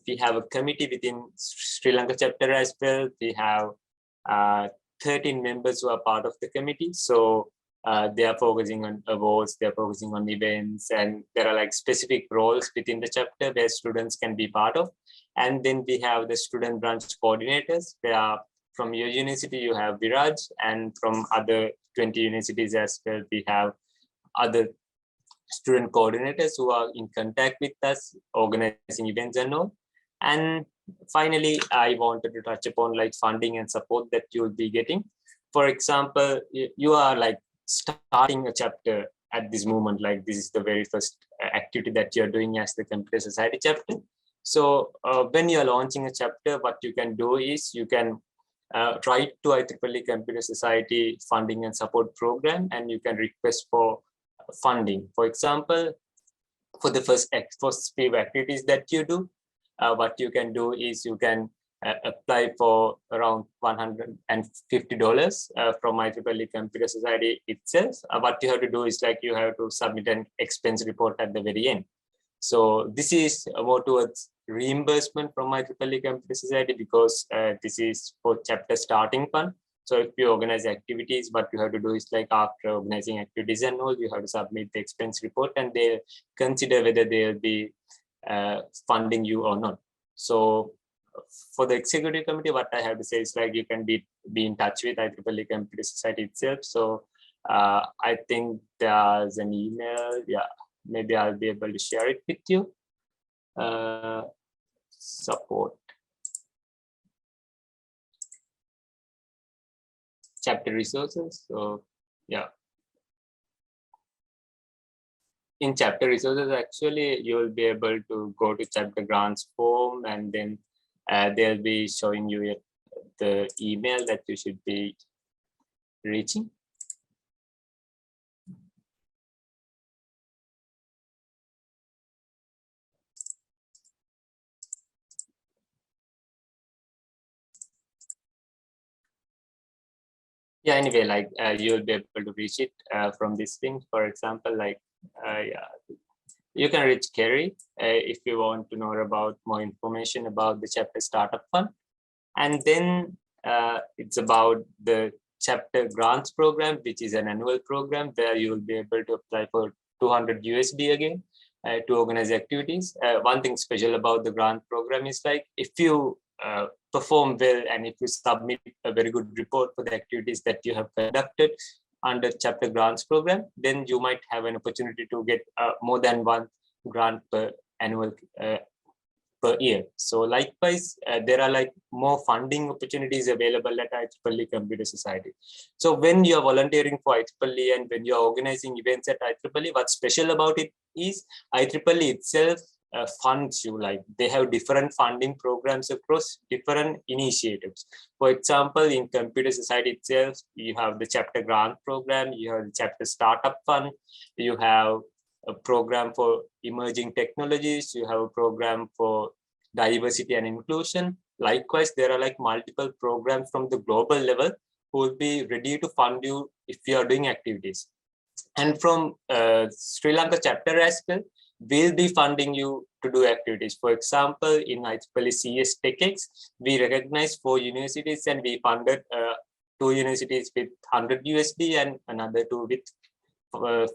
we have a committee within Sri Lanka chapter as well. We have 13 members who are part of the committee. So they are focusing on awards, they are focusing on events, and there are like specific roles within the chapter where students can be part of. And then we have the student branch coordinators, where from your university you have Viraj, and from other 20 universities as well, we have other student coordinators who are in contact with us, organizing events and all. And finally, I wanted to touch upon like funding and support that you'll be getting. For example, you are like starting a chapter at this moment, like this is the very first activity that you're doing as the Computer Society chapter. So when you're launching a chapter, what you can do is you can write to IEEE Computer Society funding and support program, and you can request for funding. For example, for the first few activities that you do, what you can do is you can apply for around $150 from IEEE Computer Society itself. What you have to do is like you have to submit an expense report at the very end. So this is more towards reimbursement from IEEE Computer Society, because this is for chapter starting fund. So if you organize activities, what you have to do is like after organizing activities and all, you have to submit the expense report, and they consider whether they'll be funding you or not. So for the executive committee, what I have to say is like you can be in touch with IEEE Computer Society itself. So I think there's an email. Yeah, maybe I'll be able to share it with you. Support chapter resources. So yeah, in chapter resources, actually you will be able to go to chapter grants form, and then they'll be showing you the email that you should be reaching. Yeah, anyway, like you'll be able to reach it from this thing. For example, like yeah, you can reach Kerry if you want to know about more information about the chapter startup fund. And then it's about the chapter grants program, which is an annual program where you will be able to apply for 200 USD again to organize activities. One thing special about the grant program is like if you perform well and if you submit a very good report for the activities that you have conducted under chapter grants program, then you might have an opportunity to get more than one grant per annual per year. So likewise, there are like more funding opportunities available at IEEE Computer Society. So when you are volunteering for IEEE and when you are organizing events at IEEE, what's special about it is IEEE itself funds you. Like they have different funding programs across different initiatives. For example, in Computer Society itself, you have the chapter grant program, you have the chapter startup fund, you have a program for emerging technologies, you have a program for diversity and inclusion. Likewise, there are like multiple programs from the global level who will be ready to fund you if you are doing activities. And from Sri Lanka chapter as well, we'll be funding you to do activities. For example, in IEEE CS TechX, we recognize 4 universities and we funded 2 universities with 100 USD and another 2 with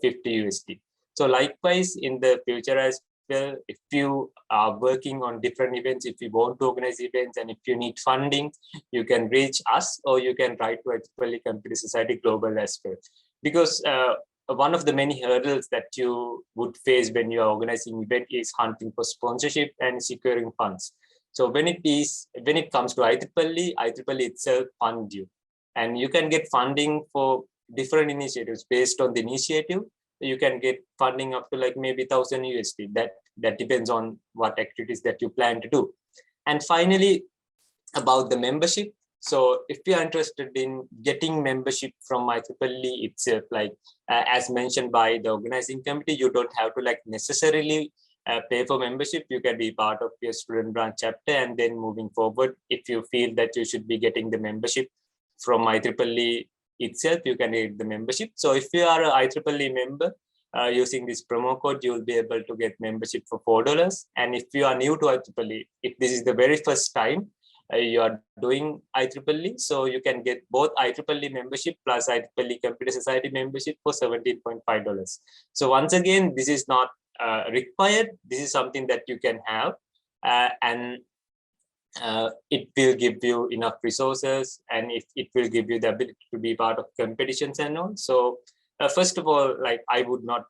50 USD. So likewise, in the future as well, if you are working on different events, if you want to organize events and if you need funding, you can reach us or you can write to IEEE Computer Society Global as well. Because one of the many hurdles that you would face when you are organizing event is hunting for sponsorship and securing funds. So when it comes to IEEE itself funds you, and you can get funding for different initiatives based on the initiative. You can get funding up to like maybe 1,000 USD. That depends on what activities that you plan to do. And finally, about the membership. So if you are interested in getting membership from IEEE itself, like as mentioned by the organizing committee, you don't have to like necessarily pay for membership. You can be part of your student branch chapter, and then moving forward, if you feel that you should be getting the membership from IEEE itself, you can get the membership. So if you are a IEEE member, using this promo code, you will be able to get membership for $4. And if you are new to IEEE, if this is the very first time you are doing IEEE, so you can get both IEEE membership plus IEEE Computer Society membership for $17.5. So once again, this is not required. This is something that you can have, and it will give you enough resources, and it will give you the ability to be part of competitions and all. So first of all, like I would not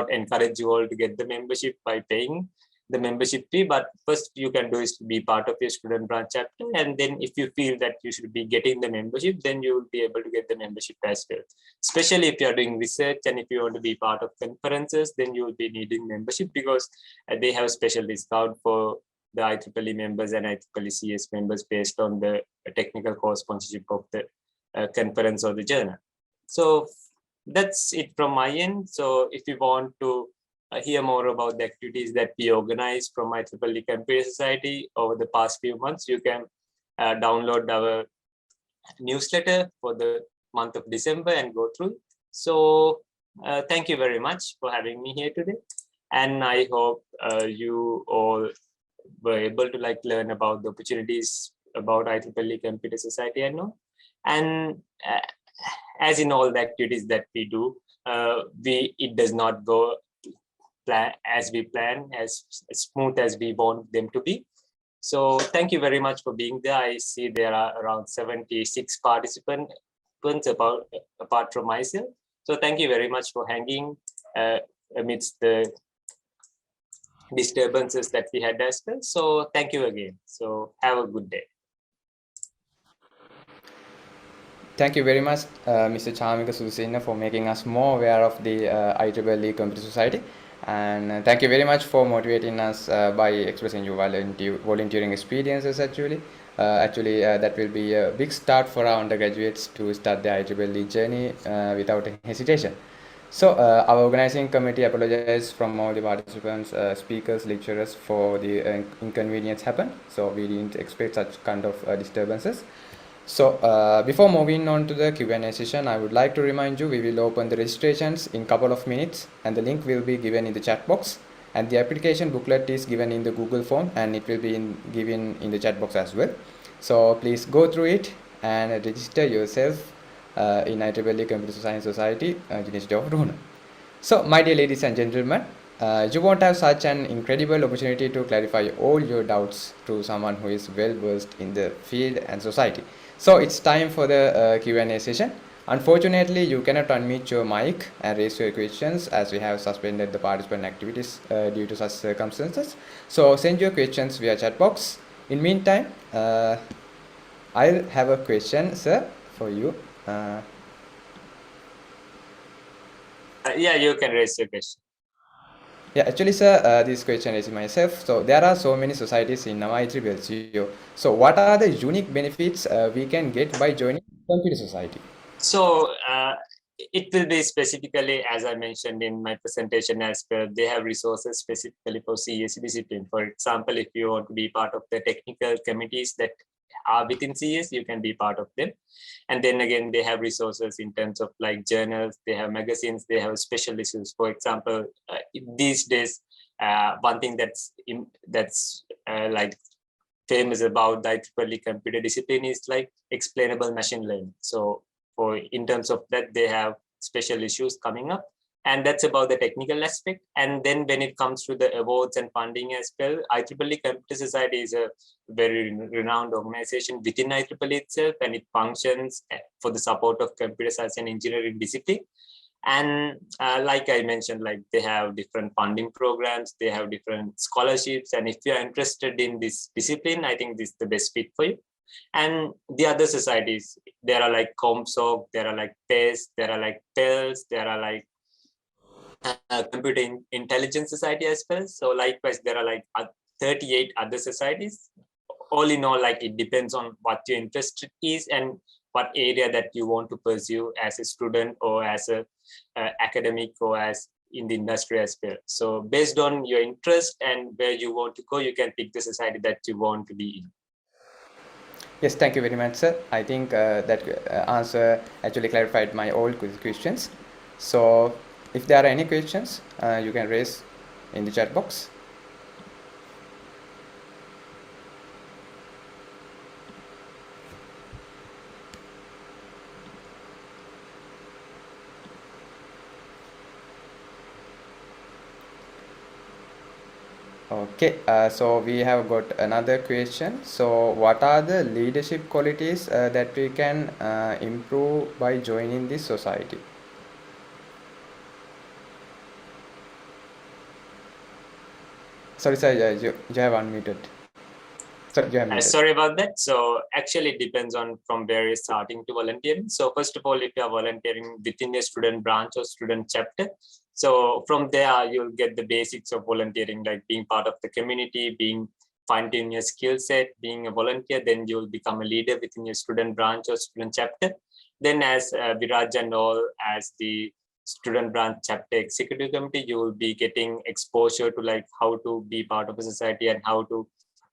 encourage you all to get the membership by paying the membership fee, but first you can do is to be part of your student branch chapter, and then if you feel that you should be getting the membership, then you will be able to get the membership as well. Especially if you are doing research and if you want to be part of conferences, then you will be needing membership, because they have special discount for the IEEE members and IEEE CS members based on the technical co-sponsorship of the conference or the journal. So that's it from my end. So if you want to hear more about the activities that we organize from IEEE Computer Society over the past few months, you can download our newsletter for the month of December and go through it. So thank you very much for having me here today. And I hope you all were able to learn about the opportunities about IEEE Computer Society and all. And as in all the activities that we do, it does not go as we plan, as smooth as we want them to be. So thank you very much for being there. I see there are around 76 participants apart from myself. So thank you very much for hanging amidst the disturbances that we had as well. So thank you again. So have a good day. Thank you very much, Mr. Chamika Susena, for making us more aware of the IEEE Computer Society. And thank you very much for motivating us by expressing your volunteering experiences. Actually, that will be a big start for our undergraduates to start the IEEE journey without hesitation. So our organizing committee apologizes from all the participants, speakers, lecturers for the inconvenience happened. So we didn't expect such kind of disturbances. So before moving on to the Q&A session, I would like to remind you we will open the registrations in a couple of minutes, and the link will be given in the chat box, and the application booklet is given in the Google form, and it will be given in the chat box as well. So please go through it and register yourself in IEEE Computer Science Society, University of Runa. So my dear ladies and gentlemen, you won't have such an incredible opportunity to clarify all your doubts to someone who is well versed in the field and society. So it's time for the Q&A session. Unfortunately, you cannot unmute your mic and raise your questions as we have suspended the participant activities due to such circumstances. So send your questions via chat box. In meantime, I'll have a question, sir, for you. Yeah, you can raise your question. Yeah, actually, sir, this question is myself. So there are so many societies in our IEEE. So what are the unique benefits we can get by joining computer society? So it will be specifically, as I mentioned in my presentation as well, they have resources specifically for CS discipline. For example, if you want to be part of the technical committees that are within CS, you can be part of them. And then again, they have resources in terms of journals, they have magazines, they have special issues. For example, these days, one thing that's famous about the IEEE computer discipline is explainable machine learning. So in terms of that, they have special issues coming up, and that's about the technical aspect. And then when it comes to the awards and funding as well, IEEE Computer Society is a very renowned organization within IEEE itself, and it functions for the support of computer science and engineering discipline. And like I mentioned, they have different funding programs, they have different scholarships, and if you are interested in this discipline, I think this is the best fit for you. And the other societies, there are ComSoc, there are PES, there are PELS, there are Computer Intelligence Society as well. So likewise, there are 38 other societies. All in all, it depends on what your interest is and what area that you want to pursue as a student or as a academic or as in the industry as well. So based on your interest and where you want to go, you can pick the society that you want to be in. Yes, thank you very much, sir. I think that answer actually clarified my all questions. So, if there are any questions, you can raise in the chat box. Okay, so we have got another question. So, what are the leadership qualities that we can improve by joining this society? Sorry, sir, you have unmuted. Sorry, you have muted. Sorry about that. So actually it depends on from where you're starting to volunteering. So first of all, if you are volunteering within a student branch or student chapter, so from there you'll get the basics of volunteering, like being part of the community, being finding your skill set, being a volunteer. Then you'll become a leader within your student branch or student chapter. Then as Viraj and all, as the student branch chapter executive committee, you will be getting exposure to like how to be part of a society and how to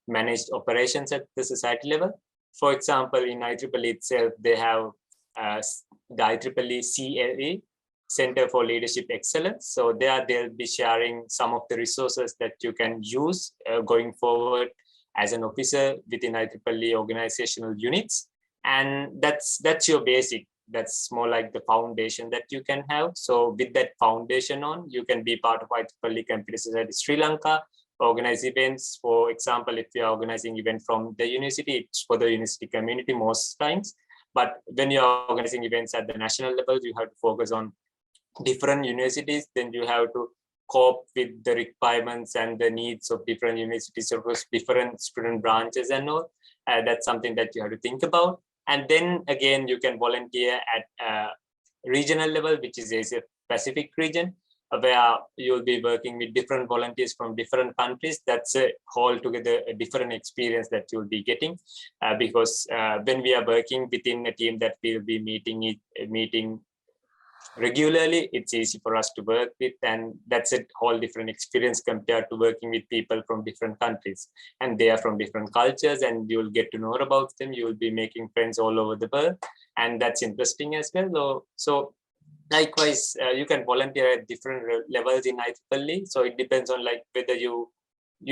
manage operations at the society level. For example, in IEEE itself, they have the IEEE CLE, Center for Leadership Excellence. So there they'll be sharing some of the resources that you can use going forward as an officer within IEEE organizational units. And that's your basic. That's more like the foundation that you can have. So with that foundation on, you can be part of IEEE Computer Society Sri Lanka, organize events. For example, if you're organizing event from the university, it's for the university community most times. But when you're organizing events at the national level, you have to focus on different universities. Then you have to cope with the requirements and the needs of different universities, of course, different student branches and all. That's something that you have to think about. And then again, you can volunteer at regional level, which is Asia Pacific region, where you'll be working with different volunteers from different countries. That's a whole together a different experience that you'll be getting, because when we are working within a team that we'll be meeting regularly, it's easy for us to work with, and that's a whole different experience compared to working with people from different countries, and they are from different cultures, and you'll get to know about them. You will be making friends all over the world, and that's interesting as well. So likewise, you can volunteer at different levels in IEEE. So it depends on like whether you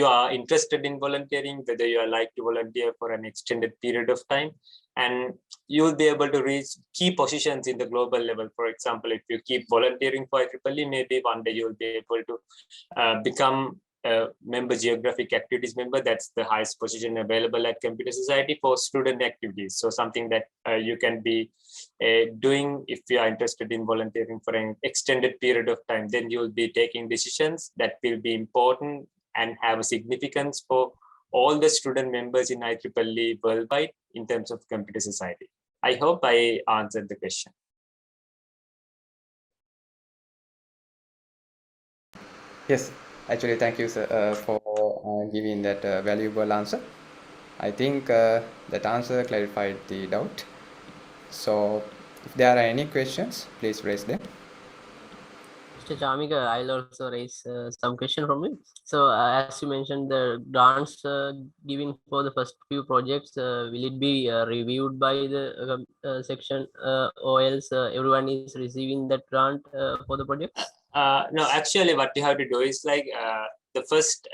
are interested in volunteering, whether you are like to volunteer for an extended period of time, and you will be able to reach key positions in the global level. For example, if you keep volunteering for IEEE, maybe one day you will be able to become a member, geographic activities member. That's the highest position available at Computer Society for student activities. So something that you can be doing if you are interested in volunteering for an extended period of time. Then you will be taking decisions that will be important and have a significance for all the student members in IEEE worldwide in terms of Computer Society. I hope I answered the question. Yes, actually, thank you, sir, for giving that valuable answer. I think that answer clarified the doubt. So, if there are any questions, please raise them. Mr. Chamika, I'll also raise some question from you. So as you mentioned, the grants given for the first few projects, will it be reviewed by the section, or else everyone is receiving that grant for the project? No, actually what you have to do is like the first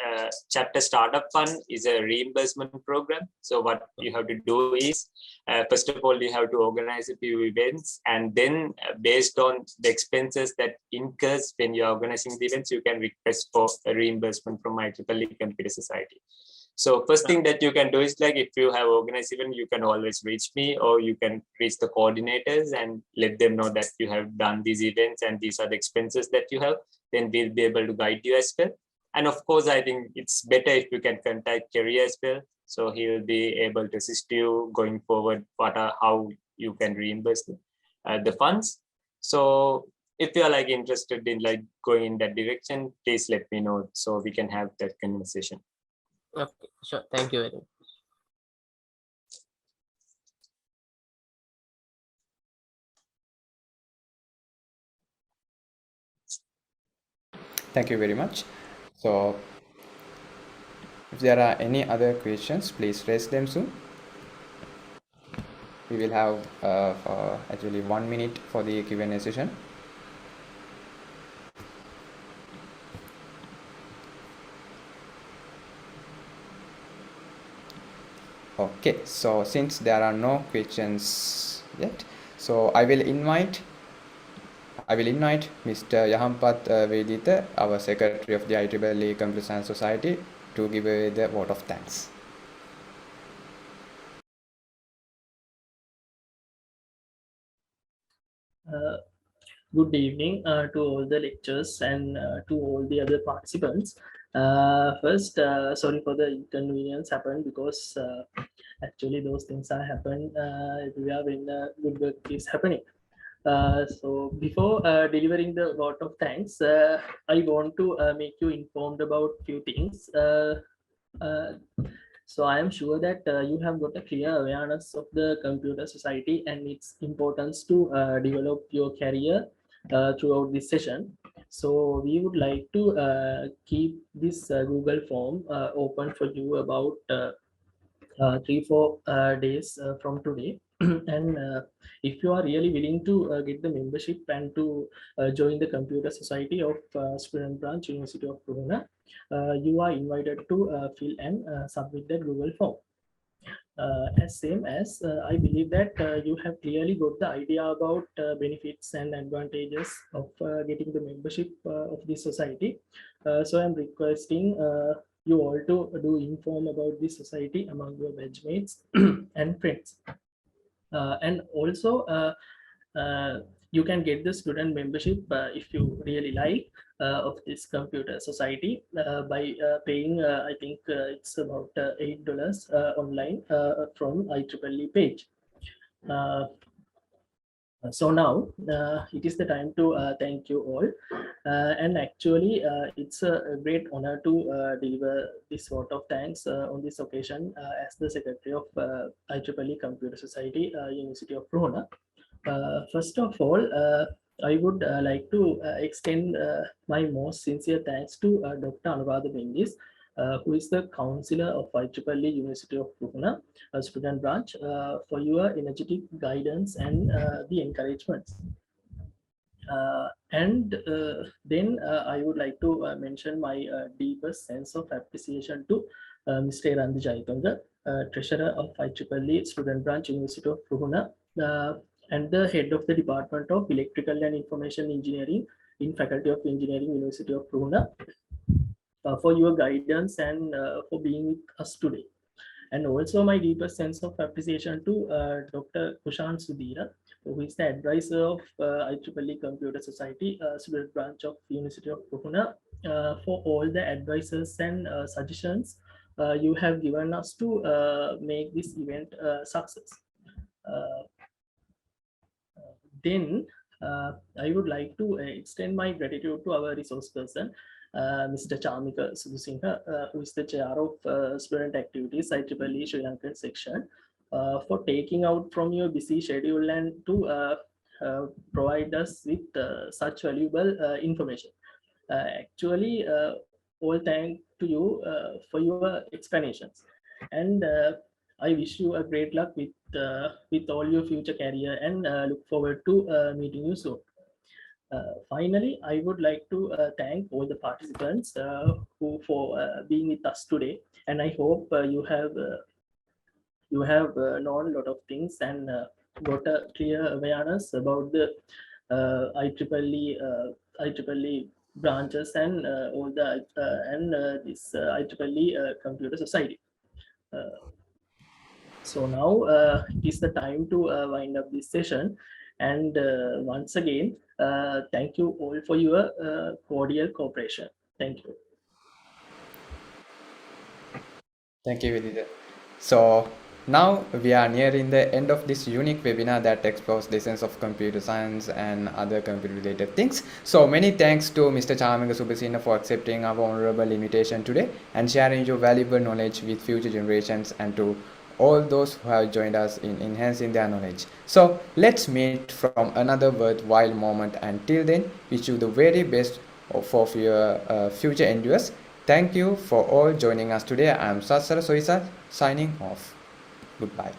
chapter startup fund is a reimbursement program. So what you have to do is, first of all, you have to organize a few events, and then based on the expenses that incurs when you're organizing the events, you can request for a reimbursement from IEEE Computer Society. So first thing that you can do is like, if you have organized event, you can always reach me, or you can reach the coordinators and let them know that you have done these events and these are the expenses that you have. Then we'll be able to guide you as well. And of course, I think it's better if you can contact Kerry as well. So he will be able to assist you going forward, how you can reimburse the funds. So if you are like interested in like going in that direction, please let me know so we can have that conversation. Okay, sure. Thank you very much. Thank you very much. So, if there are any other questions, please raise them soon. we will have actually 1 minute for the Q&A session. Okay, so since there are no questions yet, so I will invite Mr. Yahampat Vedita, our Secretary of the IEEE Computer Science Society, to give away the vote of thanks. Good evening to all the lecturers and to all the other participants. First, sorry for the inconvenience happened because actually those things are happen everywhere when good work is happening. So before delivering the vote of thanks, I want to make you informed about few things. So I am sure that you have got a clear awareness of the computer society and its importance to develop your career throughout this session. So we would like to keep this Google form open for you about 3-4 days from today. And if you are really willing to get the membership and to join the computer society of student branch University of Pune, you are invited to fill and submit that Google form. As same as I believe that you have clearly got the idea about benefits and advantages of getting the membership of this society. So I'm requesting you all to do inform about this society among your batchmates and friends. And also you can get the student membership if you really like of this computer society by paying I think it's about $8 online from IEEE page. So now it is the time to thank you all, and actually it's a great honor to deliver this vote of thanks on this occasion as the Secretary of IEEE Computer Society, University of Pune. First of all, I would like to extend my most sincere thanks to Dr. Anuvada Mendis, who is the counselor of IEEE University of Pune, student branch, for your energetic guidance and the encouragement. And then I would like to mention my deepest sense of appreciation to Mr. Randi Jaitonga, Treasurer of IEEE Student Branch, University of Pune, and the head of the Department of Electrical and Information Engineering in Faculty of Engineering, University of Pune, for your guidance and for being with us today. And also my deepest sense of appreciation to Dr. Kushan Sudhira, who is the advisor of IEEE Computer Society, student branch of University of Pune, for all the advices and suggestions you have given us to make this event a success. Then I would like to extend my gratitude to our resource person, Mr. Chamika Sudusingha, who is the chair of student activities IEEE Sri Lankan section, for taking out from your busy schedule and to provide us with such valuable information. Actually, all thanks to you for your explanations, and I wish you a great luck with all your future career and look forward to meeting you soon. Finally, I would like to thank all the participants who for being with us today, and I hope you have known a lot of things and got a clear awareness about the IEEE branches and all the this IEEE Computer Society. So now it is the time to wind up this session. And once again, thank you all for your cordial cooperation. Thank you. Thank you, Vidita. So now we are nearing the end of this unique webinar that explores lessons of computer science and other computer related things. So many thanks to Mr. Chamika Subasina for accepting our honorable invitation today and sharing your valuable knowledge with future generations, and to all those who have joined us in enhancing their knowledge. So let's meet from another worthwhile moment. Until then, wish you the very best for your future endeavors. Thank you for all joining us today. I am Satsara Soisa signing off. Goodbye.